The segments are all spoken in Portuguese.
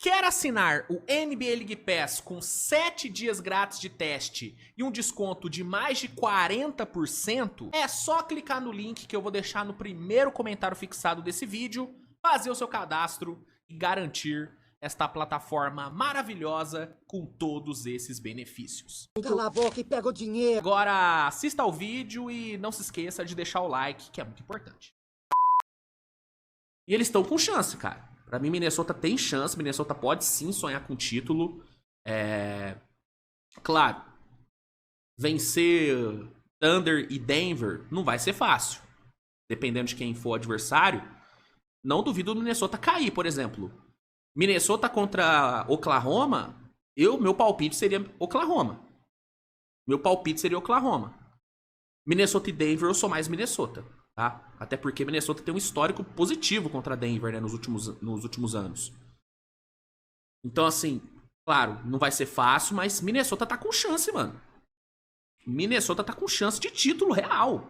Quer assinar o NBA League Pass com 7 dias grátis de teste e um desconto de mais de 40%? É só clicar no link que eu vou deixar no primeiro comentário fixado desse vídeo, fazer o seu cadastro e garantir esta plataforma maravilhosa com todos esses benefícios. Cala a boca e pega o dinheiro. Agora assista ao vídeo e não se esqueça de deixar o like, que é muito importante. E eles estão com chance, cara. Pra mim, Minnesota tem chance. Minnesota pode sim sonhar com o título. Claro, vencer Thunder e Denver não vai ser fácil. Dependendo de quem for o adversário, não duvido do Minnesota cair, por exemplo. Minnesota contra Oklahoma, meu palpite seria Oklahoma. Meu palpite seria Oklahoma. Minnesota e Denver, eu sou mais Minnesota. Tá? Até porque Minnesota tem um histórico positivo contra Denver, né, nos últimos anos. Então, assim, claro, não vai ser fácil, mas Minnesota tá com chance, mano. Minnesota tá com chance de título real.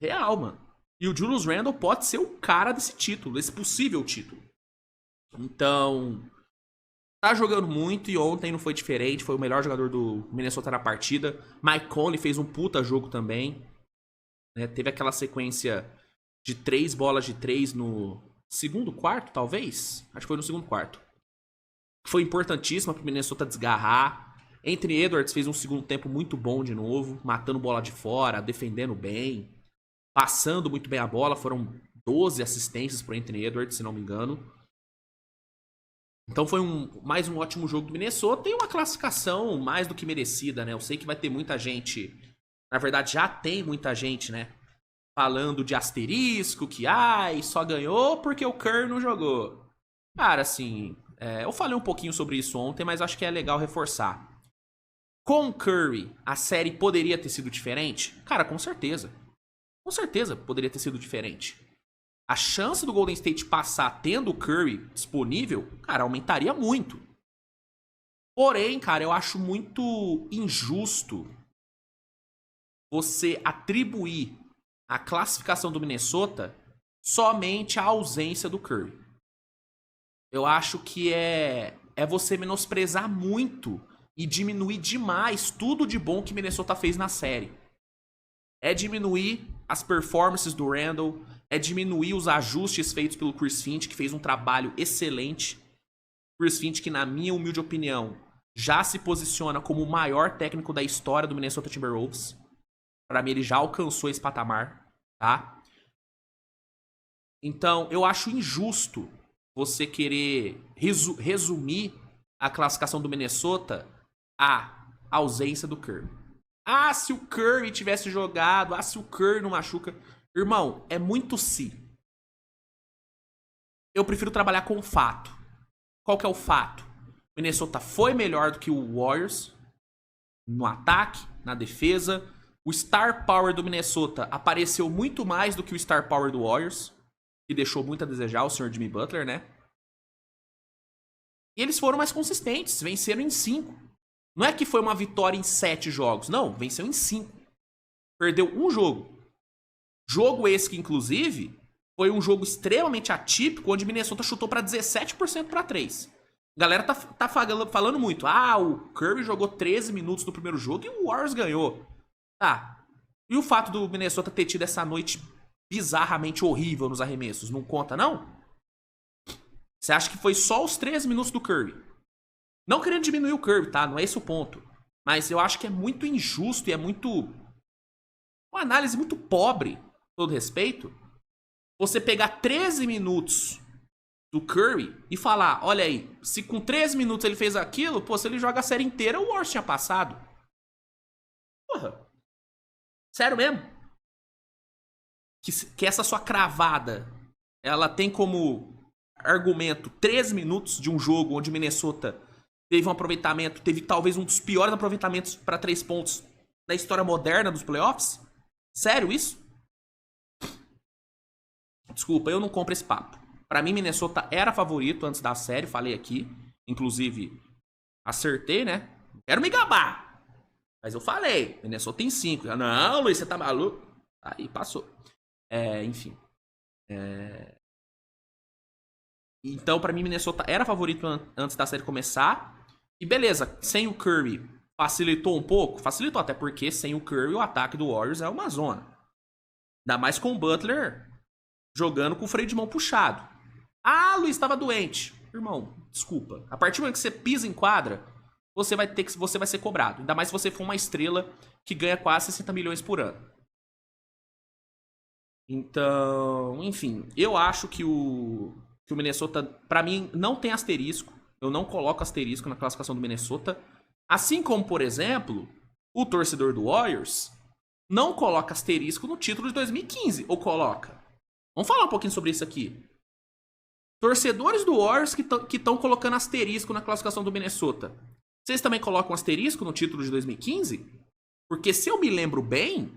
Real, mano. E o Julius Randle pode ser o cara desse título, desse possível título. Então, tá jogando muito e ontem não foi diferente. Foi o melhor jogador do Minnesota na partida. Mike Conley fez um puta jogo também. Né, teve aquela sequência de 3 bolas de 3 no segundo quarto, talvez? Acho que foi no segundo quarto. Foi importantíssima pro Minnesota desgarrar. Anthony Edwards fez um segundo tempo muito bom de novo, matando bola de fora, defendendo bem, passando muito bem a bola. Foram 12 assistências pro Anthony Edwards, se não me engano. Então foi mais um ótimo jogo do Minnesota e uma classificação mais do que merecida, né? Eu sei que vai ter muita gente... Na verdade, já tem muita gente, né? Falando de asterisco, que só ganhou porque o Curry não jogou. Cara, assim, eu falei um pouquinho sobre isso ontem, mas acho que é legal reforçar. Com o Curry, a série poderia ter sido diferente? Cara, com certeza. Com certeza poderia ter sido diferente. A chance do Golden State passar tendo o Curry disponível, cara, aumentaria muito. Porém, cara, eu acho muito injusto você atribuir a classificação do Minnesota somente à ausência do Curry. Eu acho que é você menosprezar muito e diminuir demais tudo de bom que Minnesota fez na série. É diminuir as performances do Randle, é diminuir os ajustes feitos pelo Chris Finch, que fez um trabalho excelente. Chris Finch, que na minha humilde opinião, já se posiciona como o maior técnico da história do Minnesota Timberwolves. Pra mim, ele já alcançou esse patamar, tá? Então, eu acho injusto você querer resumir a classificação do Minnesota à ausência do Curry. Se o Curry tivesse jogado, se o Curry não machuca... Irmão, é muito se. Eu prefiro trabalhar com o fato. Qual que é o fato? O Minnesota foi melhor do que o Warriors no ataque, na defesa... O Star Power do Minnesota apareceu muito mais do que o Star Power do Warriors, que deixou muito a desejar, o Sr. Jimmy Butler, né? E eles foram mais consistentes, venceram em 5. Não é que foi uma vitória em 7 jogos, não, venceu em 5. Perdeu um jogo. Jogo esse que, inclusive, foi um jogo extremamente atípico, onde Minnesota chutou para 17% para 3. A galera tá falando muito. O Curry jogou 13 minutos no primeiro jogo e o Warriors ganhou. Tá. E o fato do Minnesota ter tido essa noite bizarramente horrível nos arremessos, não conta, não? Você acha que foi só os 13 minutos do Curry? Não querendo diminuir o Curry, tá? Não é esse o ponto. Mas eu acho que é muito injusto e é muito... uma análise muito pobre, com todo respeito, você pegar 13 minutos do Curry e falar, olha aí, se com 13 minutos ele fez aquilo, pô, se ele joga a série inteira, o Warriors tinha passado. Porra. Sério mesmo? Que essa sua cravada, ela tem como argumento 13 minutos de um jogo onde Minnesota teve um aproveitamento, teve talvez um dos piores aproveitamentos para 3 pontos da história moderna dos playoffs? Sério isso? Desculpa, eu não compro esse papo. Pra mim, Minnesota era favorito antes da série, falei aqui. Inclusive, acertei, né? Quero me gabar. Mas eu falei, Minnesota tem 5. Não, Luiz, você tá maluco? Aí passou. Enfim. Então, pra mim, Minnesota era favorito antes da série começar. E beleza, sem o Curry facilitou um pouco? Facilitou, até porque sem o Curry o ataque do Warriors é uma zona. Ainda mais com o Butler jogando com o freio de mão puxado. Ah, Luiz estava doente. Irmão, desculpa. A partir do momento que você pisa em quadra, você vai ser cobrado. Ainda mais se você for uma estrela que ganha quase 60 milhões por ano. Então, enfim, eu acho que o Minnesota, pra mim, não tem asterisco. Eu não coloco asterisco na classificação do Minnesota. Assim como, por exemplo, o torcedor do Warriors não coloca asterisco no título de 2015. Ou coloca? Vamos falar um pouquinho sobre isso aqui. Torcedores do Warriors que estão colocando asterisco na classificação do Minnesota. Vocês também colocam asterisco no título de 2015? Porque se eu me lembro bem,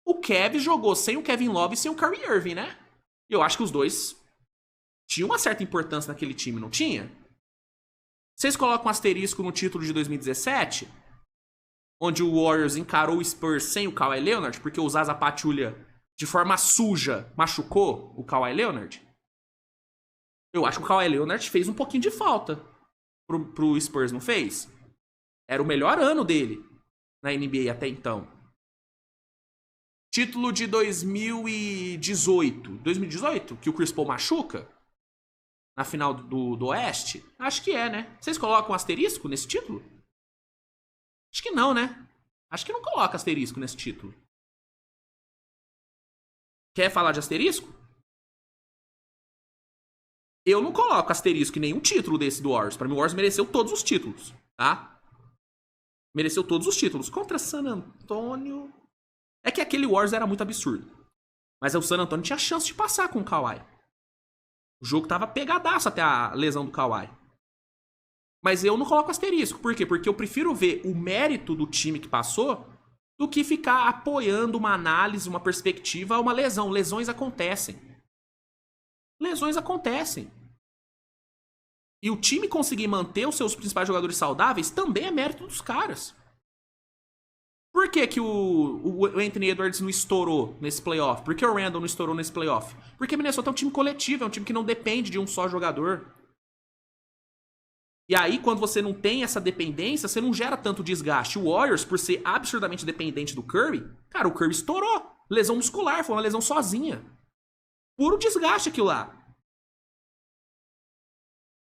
o Kev jogou sem o Kevin Love e sem o Kyrie Irving, né? Eu acho que os dois tinham uma certa importância naquele time, não tinha? Vocês colocam asterisco no título de 2017? Onde o Warriors encarou o Spurs sem o Kawhi Leonard, porque o Zaza Pachulia, de forma suja, machucou o Kawhi Leonard? Eu acho que o Kawhi Leonard fez um pouquinho de falta pro Spurs, não fez? Era o melhor ano dele na NBA até então. Título de 2018. 2018? Que o Chris Paul machuca? Na final do Oeste? Acho que é, né? Vocês colocam asterisco nesse título? Acho que não, né? Acho que não coloca asterisco nesse título. Quer falar de asterisco? Eu não coloco asterisco em nenhum título desse do Warriors. Pra mim, o Warriors mereceu todos os títulos, tá? Mereceu todos os títulos. Contra San Antonio... É que aquele Warriors era muito absurdo. Mas o San Antonio tinha chance de passar com o Kawhi. O jogo tava pegadaço até a lesão do Kawhi. Mas eu não coloco asterisco. Por quê? Porque eu prefiro ver o mérito do time que passou do que ficar apoiando uma análise, uma perspectiva a uma lesão. Lesões acontecem. Lesões acontecem. E o time conseguir manter os seus principais jogadores saudáveis também é mérito dos caras. Por que que o Anthony Edwards não estourou nesse playoff? Por que o Randall não estourou nesse playoff? Porque o Minnesota é um time coletivo, é um time que não depende de um só jogador. E aí, quando você não tem essa dependência, você não gera tanto desgaste. O Warriors, por ser absurdamente dependente do Curry, cara, o Curry estourou. Lesão muscular, foi uma lesão sozinha. Puro desgaste aquilo lá.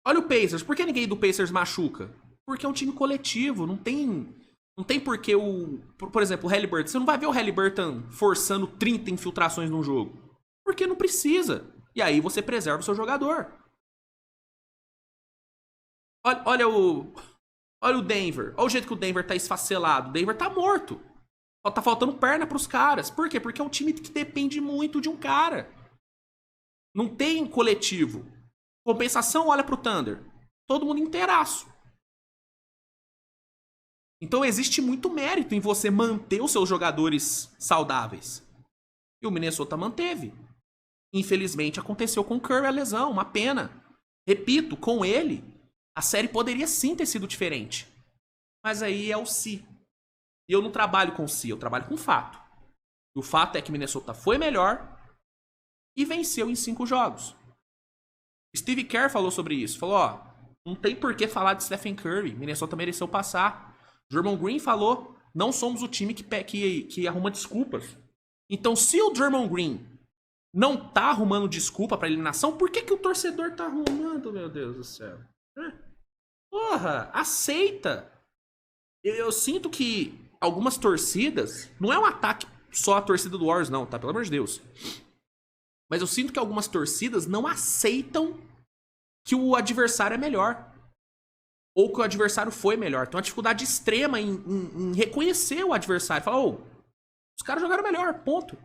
Olha o Pacers. Por que ninguém do Pacers machuca? Porque é um time coletivo. Não tem porquê Por exemplo, o Haliburton. Você não vai ver o Haliburton forçando 30 infiltrações num jogo. Porque não precisa. E aí você preserva o seu jogador. Olha o Denver. Olha o jeito que o Denver tá esfacelado. O Denver tá morto. Tá faltando perna pros caras. Por quê? Porque é um time que depende muito de um cara. Não tem coletivo. Compensação, olha pro Thunder. Todo mundo inteiraço. Então existe muito mérito em você manter os seus jogadores saudáveis. E o Minnesota manteve. Infelizmente aconteceu com o Curry a lesão, uma pena. Repito, com ele, a série poderia sim ter sido diferente. Mas aí é o se. E eu não trabalho com se, eu trabalho com fato. E o fato é que Minnesota foi melhor e venceu em 5 jogos. Steve Kerr falou sobre isso. Falou, ó, não tem por que falar de Stephen Curry. Minnesota mereceu passar. Draymond Green falou, não somos o time que arruma desculpas. Então, se o Draymond Green não tá arrumando desculpa pra eliminação, por que o torcedor tá arrumando, meu Deus do céu? Porra, aceita. Eu sinto que algumas torcidas, não é um ataque só a torcida do Warriors não, tá? Pelo amor de Deus. Mas eu sinto que algumas torcidas não aceitam que o adversário é melhor. Ou que o adversário foi melhor. Tem uma dificuldade extrema em reconhecer o adversário. Falar, os caras jogaram melhor, ponto.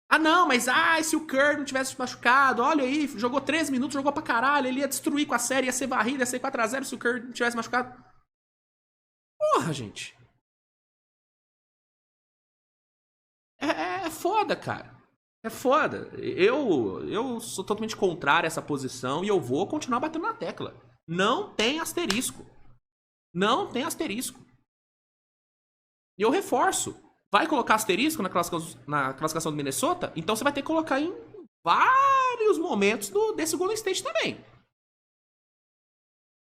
Ah, não, mas se o Curry não tivesse machucado, olha aí, jogou 13 minutos, jogou pra caralho, ele ia destruir com a série, ia ser varrido, ia ser 4-0 se o Curry não tivesse machucado. Porra, gente. É foda, cara. É foda. Eu sou totalmente contrário a essa posição e eu vou continuar batendo na tecla. Não tem asterisco. Não tem asterisco. E eu reforço. Vai colocar asterisco na classificação do Minnesota? Então você vai ter que colocar em ali os momentos desse Golden State também.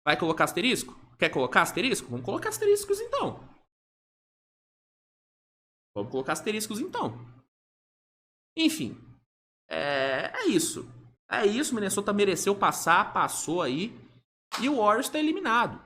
Vai colocar asterisco? Quer colocar asterisco? Vamos colocar asteriscos então. Vamos colocar asteriscos então. Enfim, é isso. É isso, Minnesota mereceu passar, passou aí. E o Warriors tá eliminado.